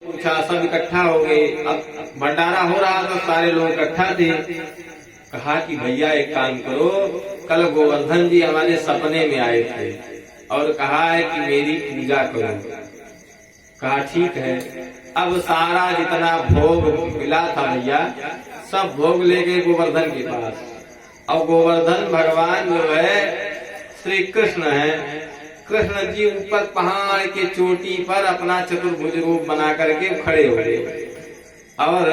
पूछा, सब इकट्ठा हो गए। अब भंडारा हो रहा तो सारे लोग इकट्ठा थे। कहा कि भैया एक काम करो, कल गोवर्धन जी हमारे सपने में आए थे और कहा है कि मेरी पूजा करो। कहा ठीक है। अब सारा जितना भोग मिला था भैया, सब भोग ले गए गोवर्धन के पास। और गोवर्धन भगवान जो है श्री कृष्ण है। कृष्ण जी ऊपर पहाड़ के चोटी पर अपना चतुर्भुज रूप बना करके खड़े हो गए और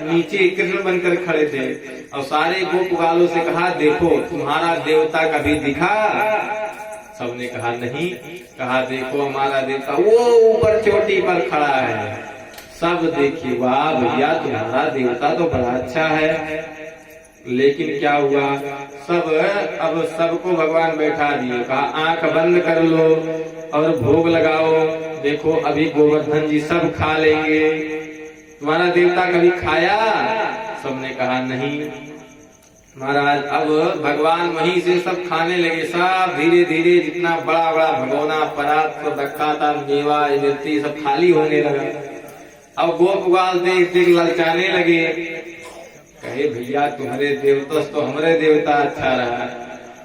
नीचे कृष्ण बनकर खड़े थे। और सारे गोपबालों से कहा, देखो तुम्हारा देवता कभी दिखा? सबने कहा नहीं। कहा देखो हमारा देवता वो ऊपर चोटी पर खड़ा है। सब देखिए, वाह भैया तुम्हारा देवता तो बड़ा अच्छा है। लेकिन क्या हुआ, अब सबको भगवान बैठा दिए। कहा आंख बंद कर लो और भोग लगाओ, देखो अभी गोवर्धन जी सब खा लेंगे। तुम्हारा देवता कभी खाया? सबने कहा नहीं। महाराज अब भगवान वहीं से सब खाने लगे। सब धीरे धीरे जितना बड़ा बड़ा भगोना परात रखा था, मेवा इमरती सब खाली होने लगा। अब गोपवाल देख देख ललचाने लगे। कहे भैया तुम्हारे देवता तो हमारे देवता अच्छा रहा,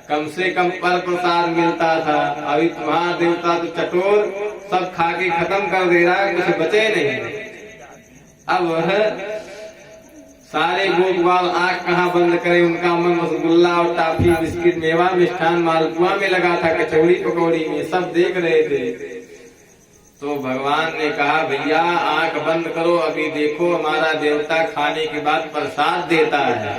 कम से कम पर प्रसाद मिलता था। अभी तुम्हारा देवता तो चटोर, सब खा के खत्म कर दे रहा है, कुछ बचे नहीं। अब सारे गोपवाल आंख कहाँ बंद करे, उनका मन रसगुल्ला और टाफी बिस्किट मेवा मिष्ठान मालपुआ में लगा था, कचौड़ी पकौड़ी में, सब देख रहे थे। तो भगवान ने कहा भैया आंख बंद करो, अभी देखो हमारा देवता खाने के बाद प्रसाद देता है।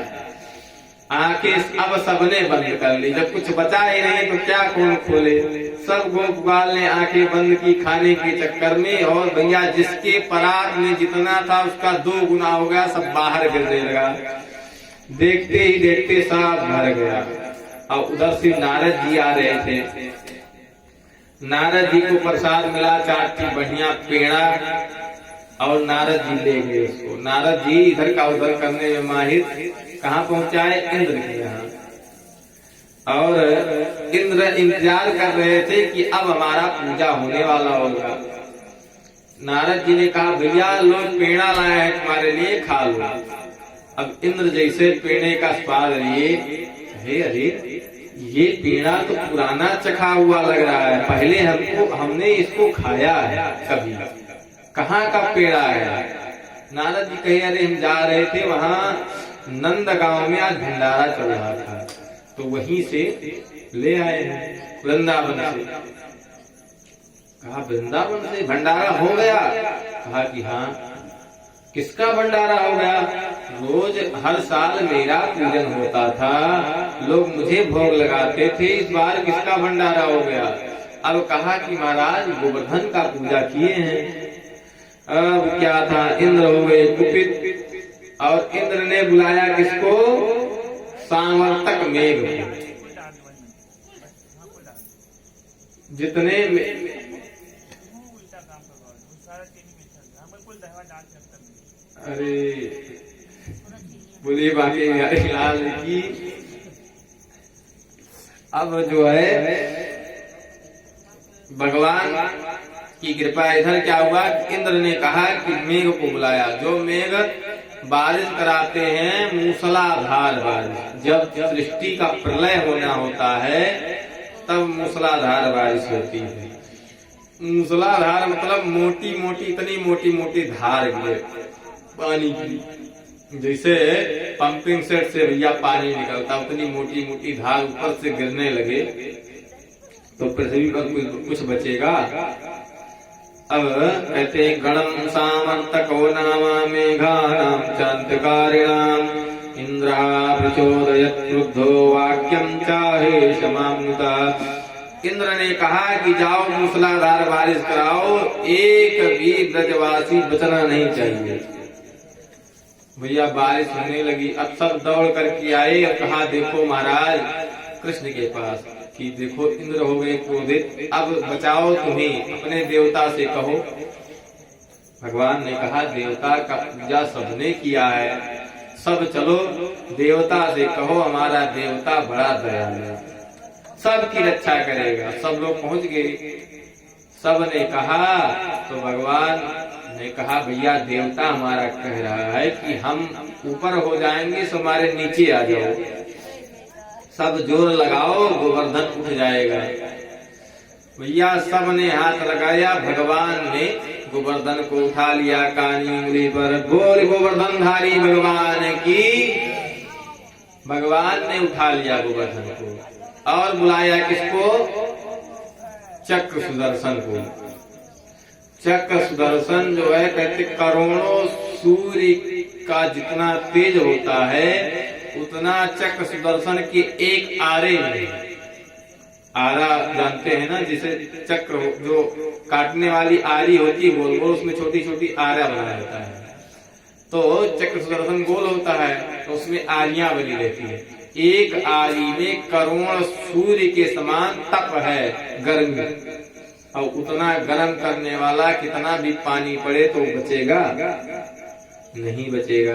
आंखें अब सबने बंद कर ली। जब कुछ बचा ही नहीं तो क्या कौन खोले। सब गोपवाल ने आंखें बंद की खाने के चक्कर में। और भैया जिसके परात में जितना था उसका 2 गुना हो गया, सब बाहर गिरने लगा। देखते ही देखते सब भर गया। और उधर से नारद जी आ रहे थे। नारद जी को प्रसाद मिला, चाट की बढ़िया पेड़ा, और नारद जी ले गए उसको। नारद जी इधर का उधर करने में माहिर, कहाँ पहुंचाए? इंद्र के यहाँ। और इंद्र इंतजार कर रहे थे कि अब हमारा पूजा होने वाला होगा। नारद जी ने कहा भैया लोग पेड़ा लाए हैं तुम्हारे लिए, खा लो। अब इंद्र जैसे पेड़े का स्वाद लिए, अरे ये पेड़ा तो पुराना चखा हुआ लग रहा है, पहले हमने इसको खाया है कभी, कहाँ का पेड़ा है? नारद जी कहे अरे हम जा रहे थे वहाँ नंद गांव में, आज भंडारा चल रहा था तो वहीं से ले आए हैं वृंदावन से। कहा वृंदावन से भंडारा हो गया? कहा कि हाँ। किसका भंडारा हो गया? रोज हर साल मेरा पूजन होता था, लोग मुझे भोग लगाते थे, इस बार किसका भंडारा हो गया? अब कहा कि महाराज गोवर्धन का पूजा किए हैं। अब क्या था, इंद्र हो गए कुपित। और इंद्र ने बुलाया किसको? सामर्थक मेघ। जितने अरे बोलिए बाकी लाल की। अब जो है भगवान की कृपा, इधर क्या हुआ, इंद्र ने कहा कि मेघ को बुलाया। जो मेघ बारिश कराते हैं, मूसलाधार बारिश। जब सृष्टि का प्रलय होना होता है तब मूसलाधार बारिश होती है। मूसलाधार मतलब मोटी मोटी, इतनी मोटी मोटी धार गिरे पानी की, जैसे पंपिंग सेट से भैया पानी निकलता, उतनी मोटी मोटी धार ऊपर से गिरने लगे तो पृथ्वी पर कुछ बचेगा? अब कहते हैं गणम सामर्थको नामा मेघानां चांतकारिणाम इंद्रा प्रचोदयत् क्रुद्धो वाक्यम चाहे समामुता। इंद्र ने कहा कि जाओ मूसलाधार बारिश कराओ, एक भी ब्रजवासी बचना नहीं चाहिए। भैया बारिश होने लगी। अब सब दौड़ करके आए और कहा देखो महाराज कृष्ण के पास कि देखो इंद्र हो गए क्रोधित, अब बचाओ तुम्हें, अपने देवता से कहो। भगवान ने कहा देवता का पूजा सबने किया है, सब चलो देवता से कहो हमारा देवता बड़ा दयालु है, सबकी रक्षा करेगा। सब लोग पहुंच गए। सब ने कहा तो भगवान ने कहा भैया देवता हमारा कह रहा है कि हम ऊपर हो जाएंगे तो हमारे नीचे आ जाओ, सब जोर लगाओ गोवर्धन उठ जाएगा। भैया सब ने हाथ लगाया, भगवान ने गोवर्धन को उठा लिया कानी उंगली पर। बोल गोवर्धनधारी भगवान की। भगवान ने उठा लिया गोवर्धन को और बुलाया किसको? चक्र सुदर्शन को। चक्र सुदर्शन जो है कहते करोड़ों सूर्य का जितना तेज होता है उतना चक्र सुदर्शन के एक आरे में, आरा जानते हैं ना, जिसे चक्र हो, जो काटने वाली आरी होती है गोल गोल, उसमें छोटी छोटी आरा बना रहता है। तो चक्र सुदर्शन गोल होता है तो उसमें आरियां बनी रहती है। एक आरी में करोड़ सूर्य के समान तप है, गर्म, और उतना गर्म करने वाला कितना भी पानी पड़े तो बचेगा नहीं बचेगा।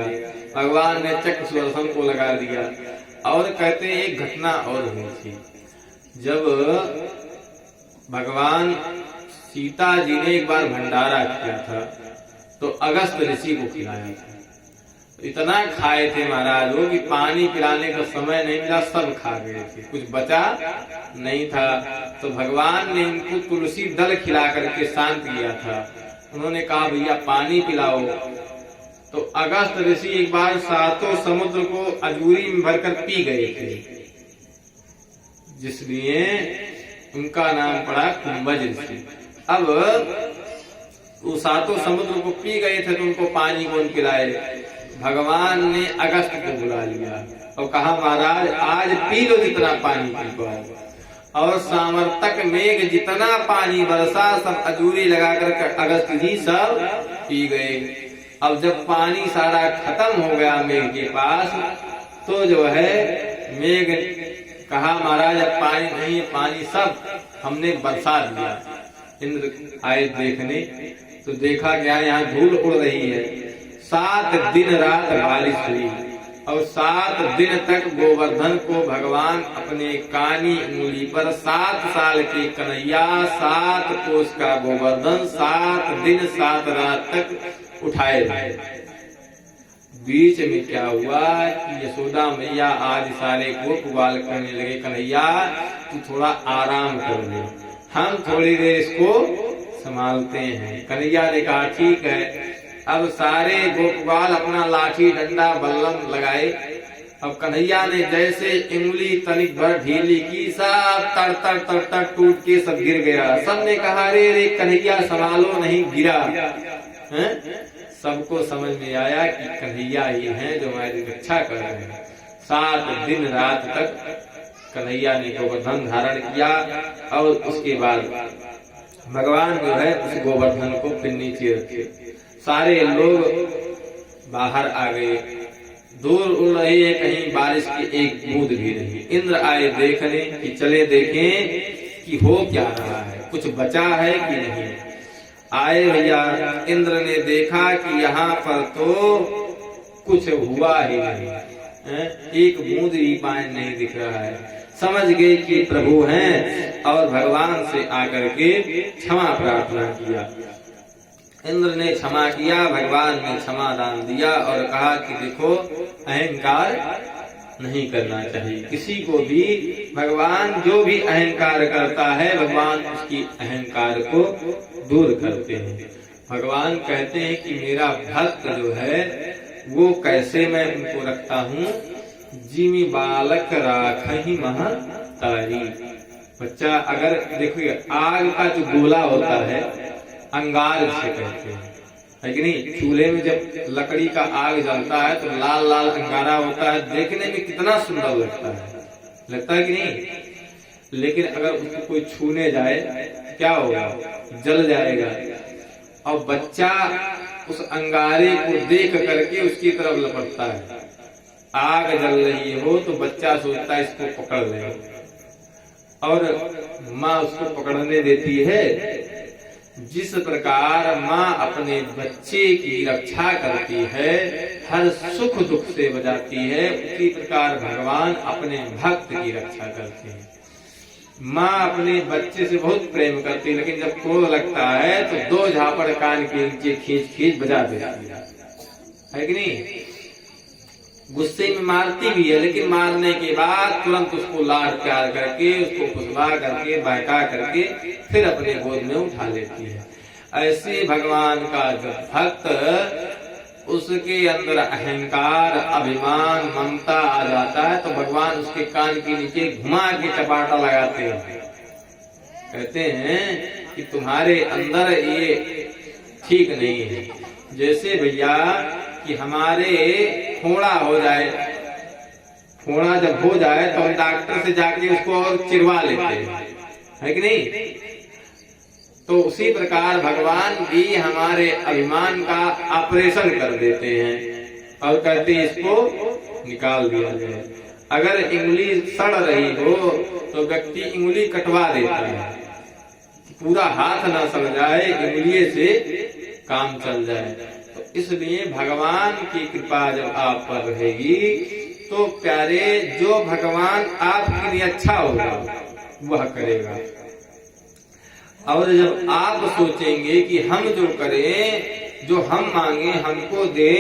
भगवान ने चक्र सुदर्शन को लगा दिया। और कहते हैं एक घटना और हुई थी, जब भगवान सीता जी ने एक बार भंडारा किया था तो अगस्त ऋषि को खिलाया था। इतना खाए थे महाराज वो कि पानी पिलाने का समय नहीं मिला, सब खा गए थे, कुछ बचा नहीं था। तो भगवान ने इनको तुलसी दल खिला करके शांत किया था। उन्होंने कहा भैया पानी पिलाओ। तो अगस्त ऋषि एक बार 7 समुद्र को अजूरी में भरकर पी गए थे, जिसलिए उनका नाम पड़ा कुंभज ऋषि। अब वो 7 समुद्र को पी गए थे तो उनको पानी कौन पिलाए? भगवान ने अगस्त को बुला लिया और कहा महाराज आज पी लो जितना पानी पी पाओ। और सामर्थक मेघ जितना पानी बरसा सब अजूरी लगा कर अगस्त जी सब पी गए। अब जब पानी सारा खत्म हो गया मेघ के पास तो जो है मेघ कहा महाराज अब पानी नहीं है, पानी सब हमने बरसा दिया। इंद्र आए देखने तो देखा क्या यहाँ धूल उड़ रही है। 7 दिन रात बारिश हुई और 7 दिन तक गोवर्धन को भगवान अपने कानी उंगली पर 7 साल के कन्हैया 7 कोस का गोवर्धन 7 दिन 7 रात तक उठाए रहे। बीच में क्या हुआ कि यशोदा मैया आज सारे गोप बाल करने लगे, कन्हैया तू थोड़ा आराम कर ले, हम थोड़ी देर इसको संभालते हैं। कन्हैया ने कहा ठीक है। अब सारे गोपबाल अपना लाठी डंडा बल्लम लगाए। अब कन्हैया ने जैसे उंगली तनिक भर ढीली की सब तर तर तर तर टूट के सब गिर गया। सबने कहा रे रे कन्हैया संभालो नहीं गिरा। सबको समझ में आया कि कन्हैया ये हैं जो हमारी रक्षा कर रहे हैं। 7 दिन रात तक कन्हैया ने गोवर्धन धारण किया और उसके बाद भगवान जो है उस गोवर्धन को फिर नीचे रखे। सारे लोग बाहर आ गए, दूर उड़ रही है, कहीं बारिश की एक बूंद भी नहीं। इंद्र आए देखने कि चले देखें कि हो क्या रहा है, कुछ बचा है कि नहीं। आए भैया, इंद्र ने देखा कि यहाँ पर तो कुछ हुआ ही नहीं, एक बूंद भी पानी नहीं दिख रहा है। समझ गए कि प्रभु हैं और भगवान से आकर के क्षमा प्रार्थना किया। इंद्र ने क्षमा किया, भगवान ने क्षमा दान दिया और कहा कि देखो अहंकार नहीं करना चाहिए किसी को भी। भगवान जो भी अहंकार करता है भगवान उसकी अहंकार को दूर करते हैं। भगवान कहते हैं कि मेरा भक्त जो है वो कैसे मैं उनको रखता हूँ, जिमी बालक राखहि महतारी। बच्चा अगर देखिए आग का जो गोला होता है अंगार जिसे कहते हैं, है कि नहीं। चूल्हे में जब लकड़ी का आग जलता है तो लाल लाल अंगारा होता है, देखने में कितना सुंदर लगता है कि नहीं। लेकिन अगर उसको कोई छूने जाए क्या होगा, जल जाएगा। और बच्चा उस अंगारे को देख करके उसकी तरफ लपटता है। आग जल रही हो तो बच्चा सोचता है इसको पकड़ ले, और माँ उसको पकड़ने देती है। जिस प्रकार माँ अपने बच्चे की रक्षा करती है, हर सुख दुख से बचाती है, उसी प्रकार भगवान अपने भक्त की रक्षा करते हैं। माँ अपने बच्चे से बहुत प्रेम करती है, लेकिन जब क्रोध लगता है तो 2 झापड़ कान के नीचे खींच खींच बजा देती है कि नहीं। गुस्से में मारती भी है, लेकिन मारने के बाद तुरंत उसको लाड प्यार करके, उसको फुसला करके, बहका करके फिर अपने गोद में उठा लेती है। ऐसे भगवान का जो भक्त, उसके अंदर अहंकार, अभिमान, ममता आ जाता है तो भगवान उसके कान के नीचे घुमा के चपाटा लगाते हैं। कहते हैं कि तुम्हारे अंदर ये ठीक नहीं है। जैसे भैया कि हमारे फोड़ा हो जाए, फोड़ा जब हो जाए तो हम डॉक्टर से जाके उसको और चिरवा लेते हैं, है कि नहीं। तो उसी प्रकार भगवान भी हमारे अभिमान का ऑपरेशन कर देते हैं और कहते हैं इसको निकाल दिया जाए। अगर इंगली सड़ रही हो तो व्यक्ति इंगली कटवा देता है, पूरा हाथ ना सड़ जाए, इंगली से काम चल जाए। तो इसलिए भगवान की कृपा जब आप पर रहेगी तो प्यारे, जो भगवान आपके लिए अच्छा होगा वह करेगा। और जब आप सोचेंगे कि हम जो करें, जो हम मांगे हमको दे,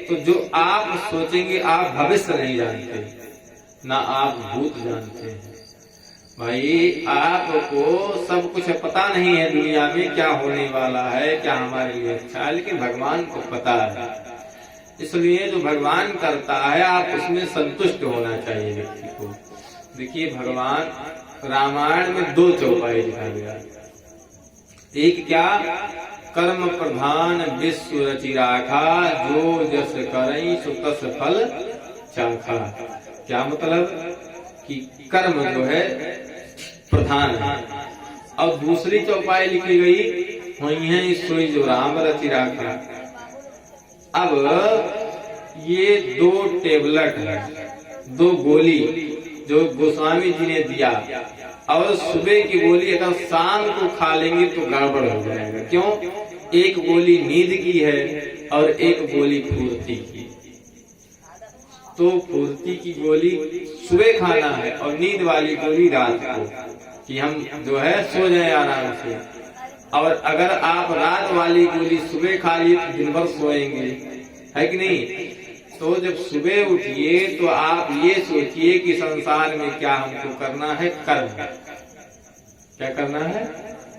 तो जो आप सोचेंगे, आप भविष्य नहीं जानते, ना आप भूत जानते हैं। भाई आपको सब कुछ पता नहीं है दुनिया में क्या होने वाला है, क्या हमारे लिए अच्छा है, लेकिन भगवान को पता है। इसलिए जो भगवान करता है आप उसमें संतुष्ट होना चाहिए व्यक्ति को। देखिए भगवान रामायण में 2 चौपाई लिखा गया। एक क्या, कर्म प्रधान विश्व रचि राखा, जो जस करई सो तस फल चाखा। क्या मतलब कि कर्म जो है प्रधान है। और दूसरी चौपाई लिखी गई, हुई है सोई जो राम रचि राखा। अब ये 2 टेबलेट है, 2 गोली जो गोस्वामी जी ने दिया, और सुबह की गोली अगर शाम को खा लेंगे तो गड़बड़ हो जाएगा। क्यों? एक गोली नींद की है और एक गोली फुर्ती की। तो फुर्ती की गोली सुबह खाना है और नींद वाली गोली रात को, कि हम जो है सो जाए आराम से। और अगर आप रात वाली गोली सुबह खा लिए तो दिन भर सोएंगे, है कि नहीं। तो जब सुबह उठिए तो आप ये सोचिए कि संसार में क्या हमको करना है, कर्म। क्या करना है?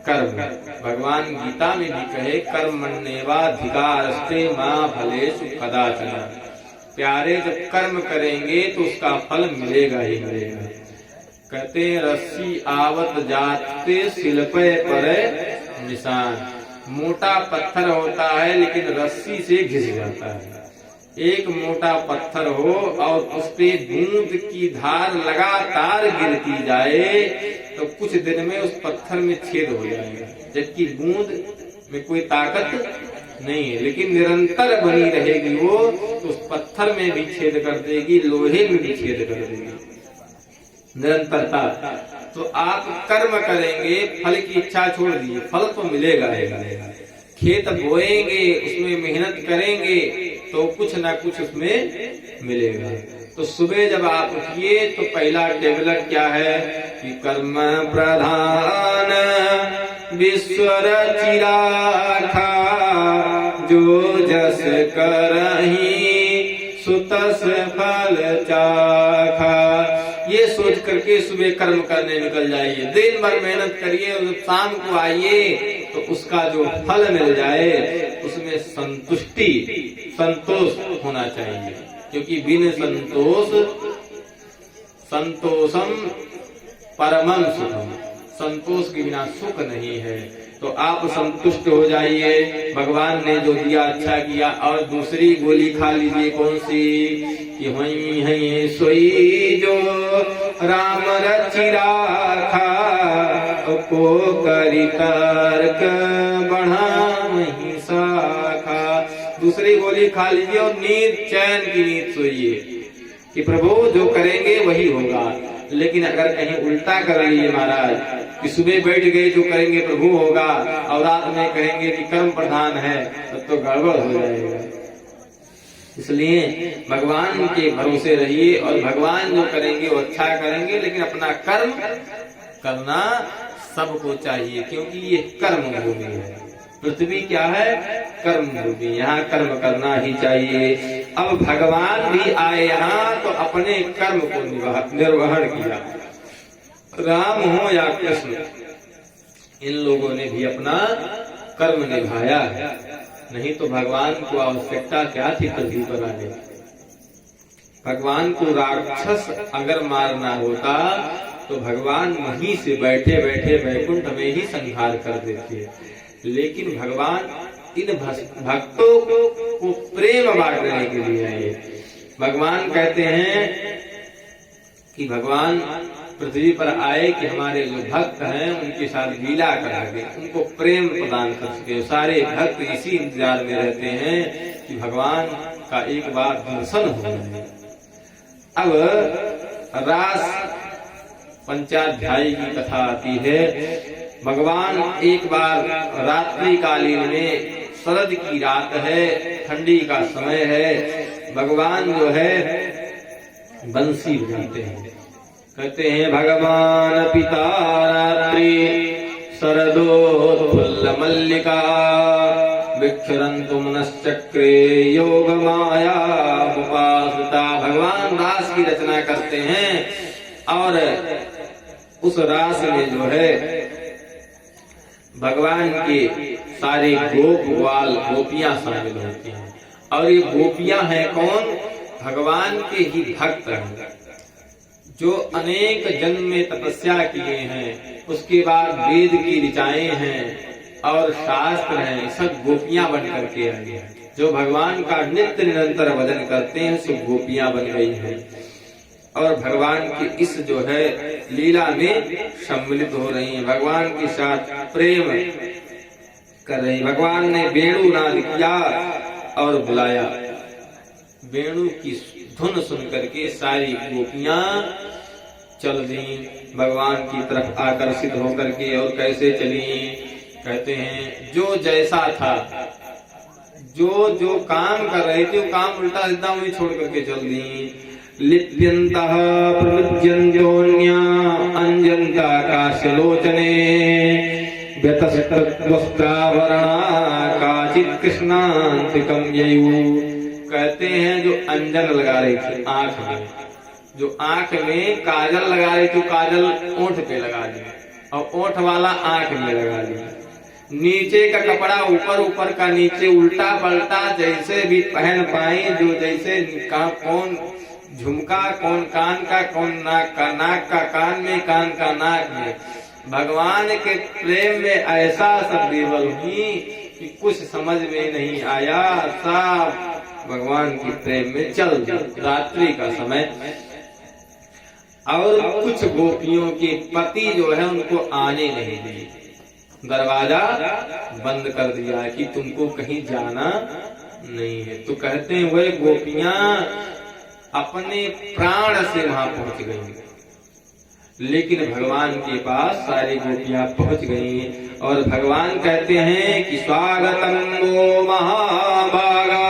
कर्म। भगवान गीता में भी कहे, कर्मण्येवाधिकारस्ते मा फलेषु कदाचन। प्यारे, जब कर्म करेंगे तो उसका फल मिलेगा ही मिलेगा। कहते हैं, रस्सी आवत जाते शिल्पे पर निशान। मोटा पत्थर होता है लेकिन रस्सी से घिस जाता है। एक मोटा पत्थर हो और उस पे बूंद की धार लगातार गिरती जाए तो कुछ दिन में उस पत्थर में छेद हो जाएगा, जबकि बूंद में कोई ताकत नहीं है, लेकिन निरंतर बनी रहेगी वो, तो उस पत्थर में भी छेद कर देगी, लोहे में भी छेद कर देगी, निरंतरता। तो आप कर्म करेंगे, फल की इच्छा छोड़ दीजिए, फल तो मिलेगा ही मिलेगा। खेत बोएंगे, उसमें मेहनत करेंगे तो कुछ ना कुछ उसमें मिलेगा। तो सुबह जब आप उठिए तो पहला टेबलेट क्या है कि कर्म प्रधान विश्व रचि राखा, जो जस करहि सो तस फल चाखा। ये सोच करके सुबह कर्म करने निकल जाइए, दिन भर मेहनत करिए और जब शाम को आइए तो उसका जो फल मिल जाए उसमें संतोष होना चाहिए, क्योंकि बिन संतोषम परमं सुखम। संतोष के बिना सुख नहीं है। तो आप संतुष्ट हो जाइए, भगवान ने जो दिया अच्छा किया। और दूसरी गोली खा लीजिए, कौन सी कि हुई है सोई जो राम रचि राखा, को करी तर्क बढ़ाई शाखा। दूसरी गोली खा लीजिए और नींद, चैन की नींद सोइए कि प्रभु जो करेंगे वही होगा। लेकिन अगर कहीं उल्टा कर लीजिए महाराज कि सुबह बैठ गए जो करेंगे प्रभु होगा और रात में कहेंगे कि कर्म प्रधान है, तब तो गड़बड़ हो जाएगा। इसलिए भगवान के भरोसे रहिए और भगवान जो करेंगे वो अच्छा करेंगे, लेकिन अपना कर्म करना सबको चाहिए, क्योंकि ये कर्म भूमि है। पृथ्वी क्या है? कर्म भूमि, यहाँ कर्म करना ही चाहिए। अब भगवान भी आए यहाँ तो अपने कर्म को निर्वहन किया। राम हो या कृष्ण, इन लोगों ने भी अपना कर्म निभाया है, नहीं तो भगवान को आवश्यकता क्या थी पृथ्वी पर आने। भगवान को राक्षस अगर मारना होता तो भगवान वहीं से बैठे बैठे वैकुंठ में ही संहार कर देते, लेकिन भगवान इन भक्तों को प्रेम बांटने के लिए आए। भगवान कहते हैं कि भगवान पृथ्वी पर आए कि हमारे जो भक्त हैं उनके साथ लीला कर सके, उनको प्रेम प्रदान कर सके। सारे भक्त इसी इंतजार में रहते हैं कि भगवान का एक बार दर्शन हो जाए। अब रास पंचाध्यायी की कथा आती है। भगवान एक बार रात्रि कालीन में, शरद की रात है, ठंडी का समय है, भगवान जो है बंसी बजाते हैं। कहते हैं भगवान पिता रात्रि शरदोत्फुल्ल मल्लिका विक्षरन्तु मनश्चक्रे योग माया उपासता। भगवान रास की रचना करते हैं और उस रास में जो है भगवान के सारे गोप ग्वाल गोपियां शामिल होती हैं। और ये गोपियां हैं कौन? भगवान के ही भक्त हैं, जो अनेक जन्म में तपस्या किए हैं, उसके बाद वेद की ऋचाएं हैं और शास्त्र हैं, सब गोपियां बन करके आई हैं। जो भगवान का नित्य निरंतर भजन करते हैं सब गोपियां बन गई हैं और भगवान की इस जो है लीला में सम्मिलित हो रही हैं, भगवान के साथ प्रेम कर रही। भगवान ने वेणु नाद किया और बुलाया। वेणु की धुन सुन करके सारी गोपियां चल दी भगवान की तरफ आकर्षित होकर के। और कैसे चली? कहते हैं जो जैसा था, जो जो काम कर रहे थे वो काम उल्टा सीधा वही छोड़ करके चल दी। लिप्यन्तः प्रविज्यन्त्योऽन्या अंजन्ता काश्यलोचने व्यतस्तद्वस्त्रावरणा काचित् कृष्णान्तिकं ययुः। कहते हैं जो अंजन लगा रही थी आंख में, जो आंख में काजल लगा रही थी, काजल ओंठ पे लगा दी और ओंठ वाला आंख में लगा दी। नीचे का कपड़ा ऊपर, ऊपर का नीचे, उल्टा पलटा जैसे भी पहन पाए, जो जैसे कौन झुमका, कौन कान का, कौन नाक का, नाक का कान में, कान का नाक में। भगवान के प्रेम में ऐसा सब विवल हुई कि कुछ समझ में नहीं आया। सब भगवान की प्रेम में चल दी। रात्रि का समय और कुछ गोपियों के पति जो है उनको आने नहीं दिए, दरवाजा बंद कर दिया कि तुमको कहीं जाना नहीं है। तो कहते हैं वह गोपियां अपने प्राण से वहां पहुंच गई, लेकिन भगवान के पास सारी गोपियां पहुंच गई। और भगवान कहते हैं कि स्वागतम वो महाभागा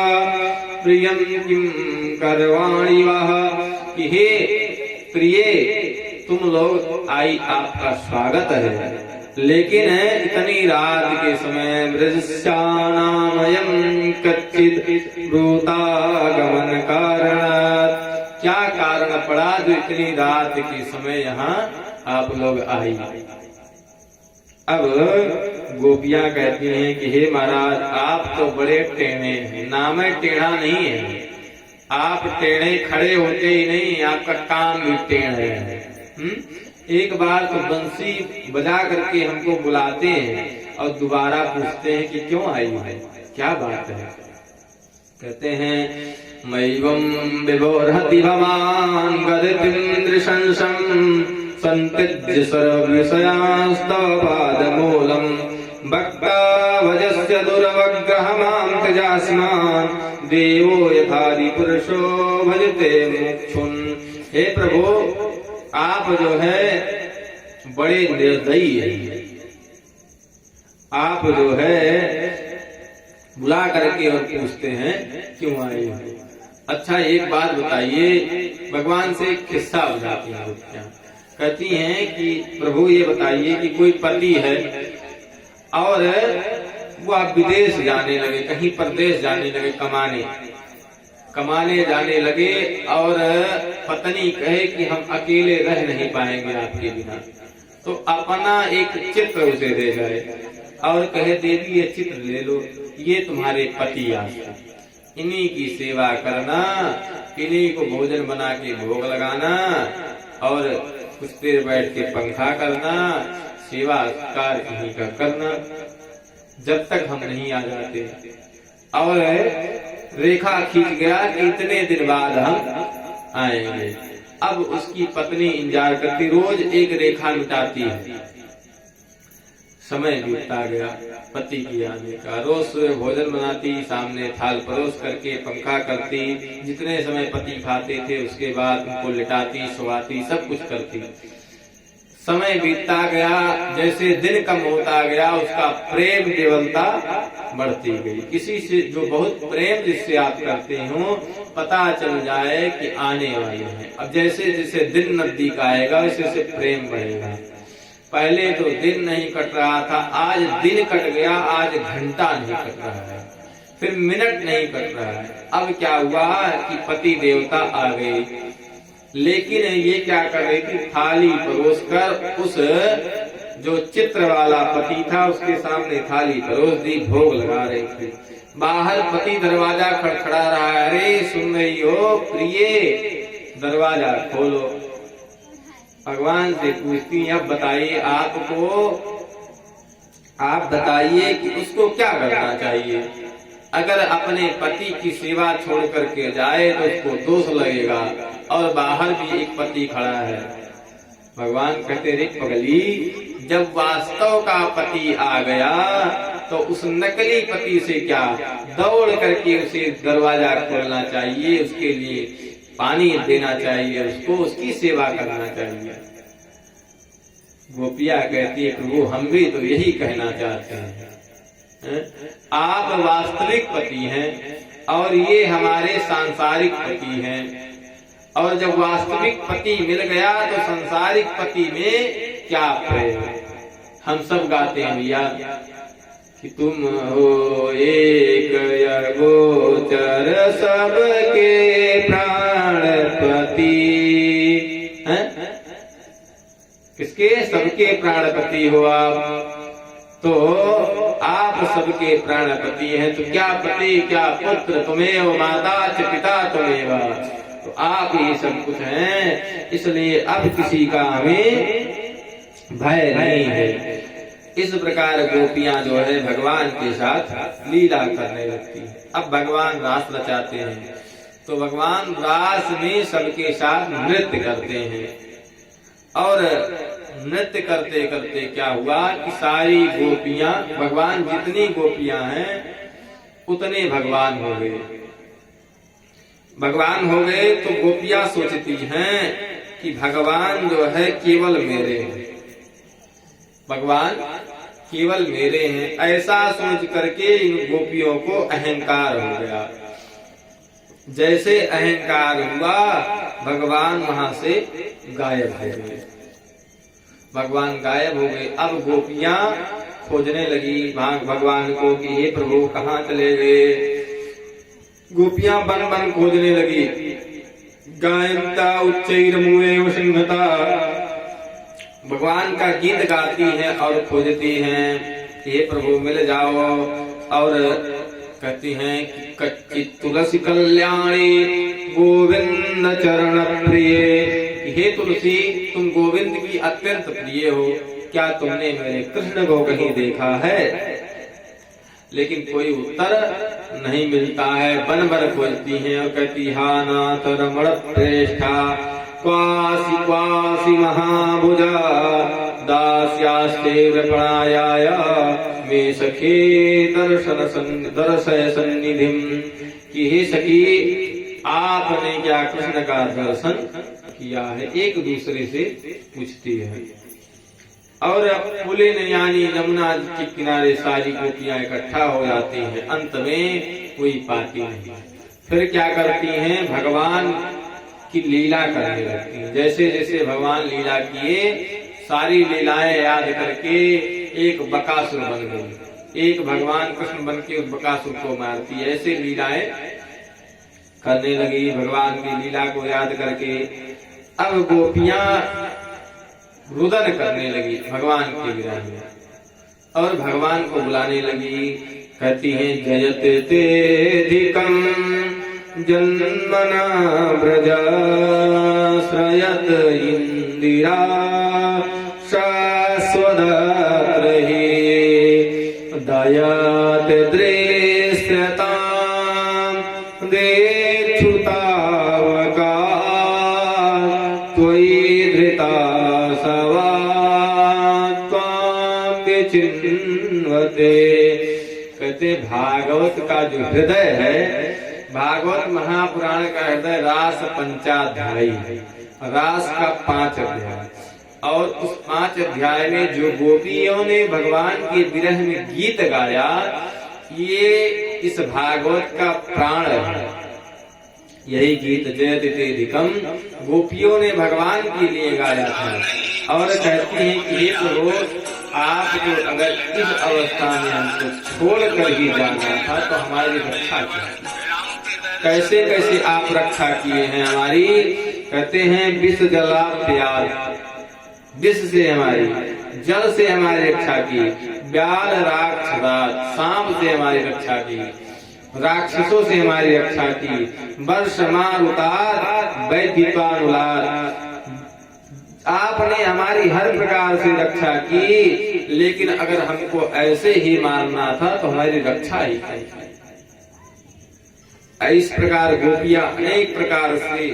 प्रियम किम करवाणी वह, कि हे प्रिय तुम लोग आई, आपका स्वागत है, लेकिन इतनी रात के समय वृश्यानामयं कच्चित् ब्रूतागमन कारणात्, क्या कारण पड़ा जो इतनी रात के समय यहाँ आप लोग आई। अब गोपियां कहती हैं कि हे महाराज आप तो बड़े टेढ़े हैं। ना मैं टेढ़ा नहीं है, आप टेढ़े खड़े होते ही नहीं, आपका काम भी टेढ़ा है। एक बार तो बंसी बजा करके हमको बुलाते हैं और दोबारा पूछते हैं कि क्यों आई है, क्या बात है। कहते हैं मैवं विवोर्हति भवान् गदितिं दृशंसं संत्यज्य सर्वविषयांस्तव पादमूलम् भक्तावजस्य दुर्वग्रहमां त्यजास्मान् देवो यथादि पुरुषो भजते मुक्षुन्। हे प्रभु आप जो है बड़े निर्दयी हैं, आप जो है बुला करके और पूछते हैं क्यों आए हैं। अच्छा एक बात बताइए, भगवान से एक किस्सा बुझाती हैं गोपियां। कहती हैं कि प्रभु ये बताइए कि कोई पति है और वह विदेश जाने लगे, कहीं परदेश जाने लगे, कमाने जाने लगे और पत्नी कहे कि हम अकेले रह नहीं पाएंगे आपके बिना, तो अपना एक चित्र उसे दे जाए और कहे देवी ये चित्र ले लो, ये तुम्हारे पति आए, इन्हीं की सेवा करना, इन्हीं को भोजन बना के भोग लगाना और कुछ देर बैठ के पंखा करना, सेवा कार्य इन्हीं का करना जब तक हम नहीं आ जाते। और रेखा खींच गया कि इतने दिन बाद हम आएंगे। अब उसकी पत्नी इंतजार करती, रोज एक रेखा मिटाती है। समय बीतता गया पति की आने का, रोज सुबह भोजन बनाती, सामने थाल परोस करके पंखा करती, जितने समय पति खाते थे उसके बाद उनको लिटाती, सुवाती, सब कुछ करती। समय बीतता गया, जैसे दिन कम होता गया उसका प्रेम देवलता बढ़ती गई। किसी से जो बहुत प्रेम जिससे आप करते हो, पता चल जाए कि आने वाले हैं, अब जैसे जैसे दिन नजदीक आएगा वैसे प्रेम बढ़ेगा। पहले तो दिन नहीं कट रहा था, आज दिन कट गया, आज घंटा नहीं कट रहा है, फिर मिनट नहीं कट रहा है। अब क्या हुआ कि पति देवता आ गए, लेकिन ये क्या कर रही थी, थाली परोस कर उस जो चित्र वाला पति था उसके सामने थाली परोस दी, भोग लगा रही थी। बाहर पति दरवाजा खड़खड़ा रहा है, अरे सुन रही हो प्रिय, दरवाजा खोलो। भगवान से पूछती, अब बताइए आपको, आप बताइए कि उसको क्या करना चाहिए। अगर अपने पति की सेवा छोड़ करके जाए तो उसको दोष लगेगा, और बाहर भी एक पति खड़ा है। भगवान कहते, रे पगली, जब वास्तव का पति आ गया तो उस नकली पति से क्या, दौड़ करके उसे दरवाजा खोलना चाहिए, उसके लिए पानी देना चाहिए, उसको उसकी सेवा करना चाहिए। गोपिया कहती है, प्रभु हम भी तो यही कहना चाहते हैं, आप वास्तविक पति हैं और ये हमारे सांसारिक पति हैं, और जब वास्तविक पति मिल गया तो सांसारिक पति में क्या प्रेम। हम सब गाते हैं भैया कि तुम हो एक गोचर सबके प्राणपति, हैं? किसके? सबके प्राणपति हो आप, तो आप सबके प्राणपति हैं। तो क्या पति क्या पुत्र, तुम्हें वो माता च पिता तुम्हें, तो आप ही सब कुछ हैं, इसलिए अब किसी का हमें भय नहीं है। इस प्रकार गोपियां जो है भगवान के साथ लीला करने लगती हैं। अब भगवान रास रचाते हैं, तो भगवान रास में सबके साथ नृत्य करते हैं, और नृत्य करते करते क्या हुआ कि सारी गोपियां, भगवान जितनी गोपियां हैं उतने भगवान हो गए। भगवान हो गए तो गोपियां सोचती हैं कि भगवान जो है केवल मेरे हैं, भगवान केवल मेरे हैं, ऐसा सोच करके इन गोपियों को अहंकार हो गया। जैसे अहंकार हुआ, भगवान वहां से गायब हो गए, भगवान गायब हो गए। अब गोपियां खोजने लगी भगवान को कि हे प्रभु कहाँ चले गए। गोपियां बन बन खोजने लगी, गायन्ता उच्चैर्मुएव सिंहता, भगवान का गीत गाती हैं और खोजती हैं कि हे प्रभु मिल जाओ। और कहती हैं कि कच्चित तुलसी कल्याणी गोविंद चरण प्रिय, हे तुलसी तुम गोविंद की अत्यंत प्रिय हो, क्या तुमने मेरे कृष्ण को कहीं देखा है। लेकिन कोई उत्तर नहीं मिलता है, बन बन खोजती हैं और कहती, हा नाथ रमण प्रेष्ठा क्वासी क्वासी महाभुजा दास्यास्ते वृपणायाय मे सखे दर्शय सन्निधिम, कि हे सखी आपने क्या कृष्ण का दर्शन किया है। एक दूसरे से पूछती है, और पुलिन यानी यमुना के किनारे सारी गोपियां इकट्ठा हो जाती हैं, अंत में कोई पाती नहीं। फिर क्या करती हैं, भगवान की लीला करने लगती हैं। जैसे जैसे भगवान लीला किए, सारी लीलाएं याद करके एक बकासुर बन गई। एक भगवान कृष्ण बन के उस बकासुर को मारती, ऐसे लीलाएं करने लगी भगवान की लीला को याद करके। अब गोपियां रुदन करने लगी भगवान के विरह में और भगवान को बुलाने लगी। कहती हैं जयते तेधिकं जन्मना ब्रजा श्रयत इंदिरा शाश्वतरहि दयत दृश्यतां देच्छुतावका त्वयि धृता सवा त्वां विचिन्वते। कहते भागवत का जो हृदय है, भागवत महापुराण का हृदय रास पंचाध्यायी है। रास का 5 अध्याय, और उस 5 अध्याय में जो गोपियों ने भगवान के विरह में गीत गाया, ये इस भागवत का प्राण है। यही गीत जयते तेधिकं गोपियों ने भगवान के लिए गाया था। और कहती हैं कि हे प्रभु, आपको अगर इस अवस्था में हमको छोड़ कर ही जाना था तो हमारी रक्षा की। कैसे कैसे आप रक्षा किए हैं हमारी। कहते हैं विष जला प्यार, विष से हमारी, जल से हमारी रक्षा की, व्याल राक्षस सांप से हमारी रक्षा की, राक्षसों से हमारी रक्षा की, वर्ष मारुतार वैदिकानुलार, आपने हमारी हर प्रकार से रक्षा की। लेकिन अगर हमको ऐसे ही मारना था तो हमारी रक्षा ही की। इस प्रकार गोपियां अनेक प्रकार से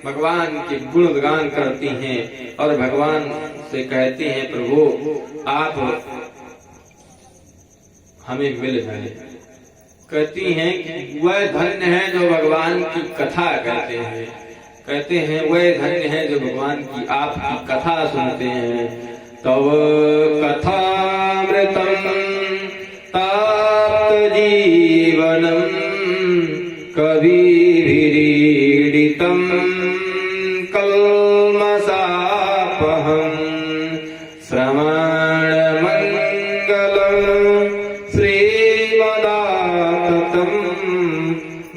भगवान के गुणगान करती हैं और भगवान से कहती हैं प्रभु आप हमें मिल जाए। कहती हैं कि वह धन्य है जो भगवान की कथा कहते हैं। कहते हैं वह धन्य है जो भगवान की आपकी कथा सुनते हैं। तव कथामृतं ताप्त जीवनम कविभिरीडितं कल्मषापहं श्रवणमङ्गलं श्रीमदाततं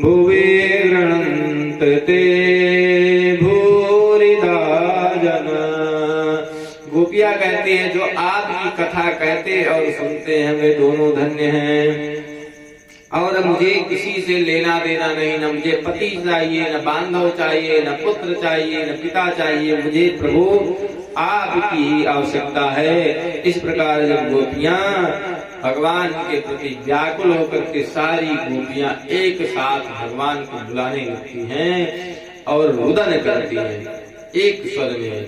भुवि गृह्णन्ति ते भूरिदा जना। गोपियां कहती हैं जो आपकी कथा कहते और सुनते हैं वे दोनों धन्य हैं। और मुझे किसी से लेना देना नहीं, न मुझे पति चाहिए, न बांधव चाहिए, न पुत्र चाहिए, न पिता चाहिए, मुझे प्रभु आपकी ही आवश्यकता है। इस प्रकार जब गोपियां भगवान के प्रति व्याकुल होकर के सारी गोपियां एक साथ भगवान को बुलाने लगती हैं और रुदन करती हैं एक स्वर में।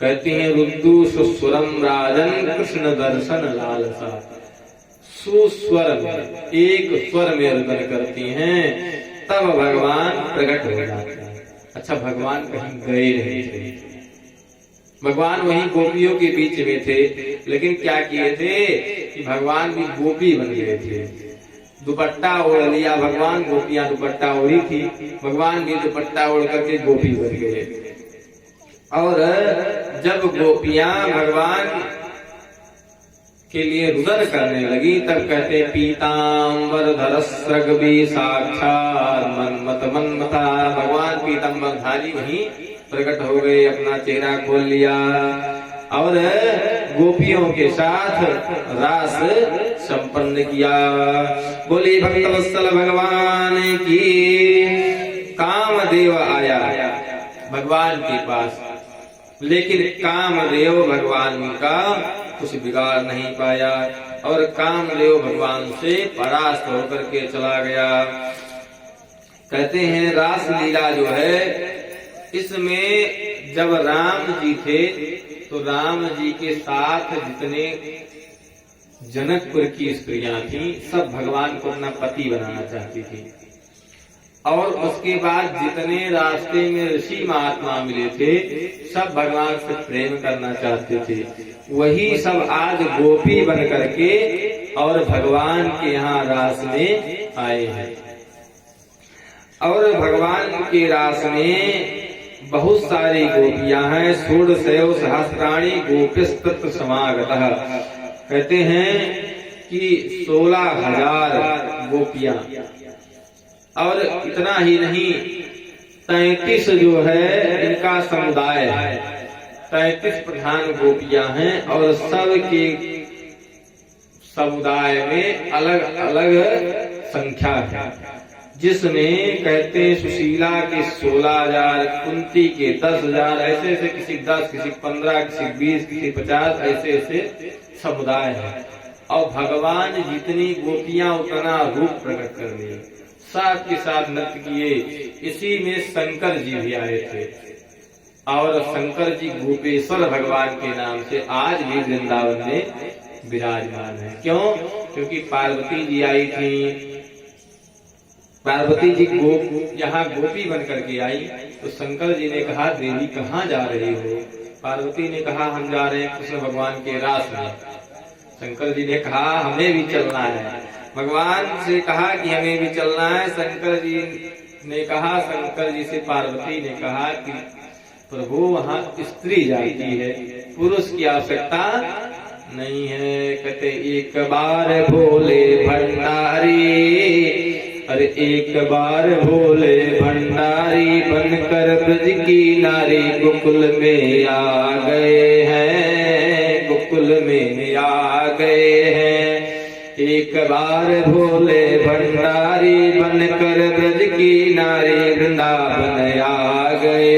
कहती हैं रुद्धु सुस्वरम राजन कृष्ण दर्शन लालसा। सुस्वर में, एक स्वर में रुदन करती हैं, तब भगवान प्रकट हो जाते हैं। अच्छा, भगवान कहीं गए नहीं थे, भगवान वहीं गोपियों के बीच में थे। लेकिन क्या किए थे कि भगवान भी गोपी बन गए थे। दुपट्टा ओढ़ लिया भगवान, गोपियां दुपट्टा ओढ़ी थी, भगवान भी दुपट्टा ओढ़ करके गोपी बन गए। और जब गोपियां भगवान के लिए रुदन करने लगी तब कहते पीतांबर धरस्रग भी साक्षात मन्मथ मन्मथा। भगवान पीतांबरधारी वहीं प्रकट हो गए, अपना चेहरा खोल लिया और गोपियों के साथ रास संपन्न किया। बोले भक्तवत्सल भगवान की। कामदेव आया भगवान के पास, लेकिन कामदेव भगवान का कुछ बिगाड़ नहीं पाया और कामदेव भगवान से परास्त होकर के चला गया। कहते हैं रास लीला जो है इसमें जब राम जी थे तो राम जी के साथ जितने जनकपुर की स्त्रियां थी सब भगवान को अपना पति बनाना चाहती थी। और उसके बाद जितने रास्ते में ऋषि महात्मा मिले थे सब भगवान से प्रेम करना चाहते थे। वही सब आज गोपी बन करके और भगवान के यहाँ रास में आए हैं। और भगवान के रास में बहुत सारी गोपियां हैं। षोडशयो सहस्राणि गोपिस्तत्र समागतः, कहते हैं कि 16,000 गोपियां, और इतना ही नहीं 33 जो है इनका समुदाय है, 33 प्रधान गोपियां हैं, और सबके समुदाय में अलग अलग संख्या है, जिसमें कहते हैं सुशीला के 16,000, कुंती के 10,000, ऐसे ऐसे किसी 10, किसी 15, किसी 20, किसी 50, ऐसे ऐसे समुदाय है। और भगवान जितनी गोपियां उतना रूप प्रकट कर लिए, साथ के साथ नृत्य किए। इसी में शंकर जी भी आए थे, और शंकर जी गोपेश्वर भगवान के नाम से आज भी वृंदावन में विराजमान है। क्यों? क्योंकि पार्वती जी आई थी, पार्वती जी यहाँ गोपी बन करके आई, तो शंकर जी ने कहा देवी कहाँ जा रही हो? पार्वती ने कहा हम जा रहे हैं कृष्ण भगवान के रास में। शंकर जी ने कहा हमें भी चलना है। भगवान से कहा कि हमें भी चलना है। शंकर जी ने कहा, शंकर जी से पार्वती ने कहा कि प्रभु वहाँ स्त्री जाती है, पुरुष की आवश्यकता नहीं है। कहते एक बार भोले भंडारी, अरे एक बार भोले भंडारी बनकर ब्रज की नारी गोकुल में आ गए हैं, गोकुल में आ गए हैं। एक बार भोले भंडारी बनकर ब्रज की नारी वृंदावन आ गए।